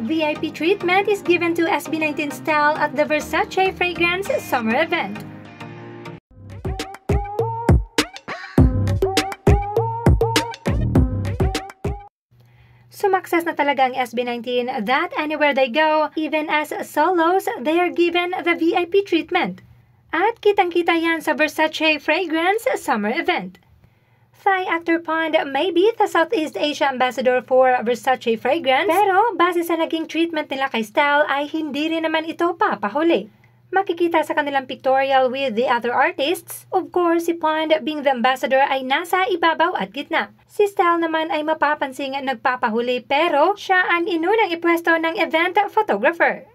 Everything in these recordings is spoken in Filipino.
VIP treatment is given to SB19 style at the Versace Fragrance Summer event. Sumakses na talaga ang SB19 that anywhere they go, even as solos, they are given the VIP treatment. At kitang-kita yan sa Versace Fragrance Summer event. Thai actor Pond may be the Southeast Asia ambassador for Versace Fragrance, pero base sa naging treatment nila kay Style ay hindi rin naman ito papahuli. Makikita sa kanilang pictorial with the other artists, of course si Pond being the ambassador ay nasa ibabaw at gitna. Si Style naman ay mapapansing nagpapahuli pero siya ang inunang ipwesto ng event photographer.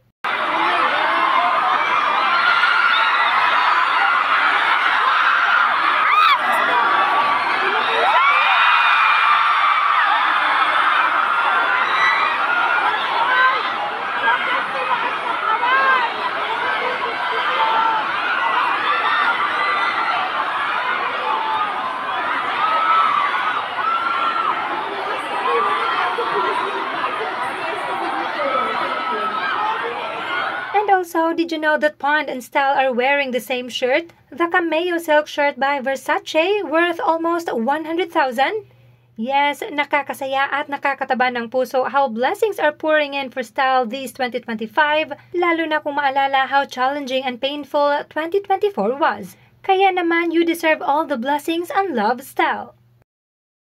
Also, did you know that Pond and Style are wearing the same shirt? The Cameo silk shirt by Versace worth almost 100,000? Yes, nakakasaya at nakakataba ng puso how blessings are pouring in for Style this 2025, lalo na kung maalala how challenging and painful 2024 was. Kaya naman you deserve all the blessings and love, Style.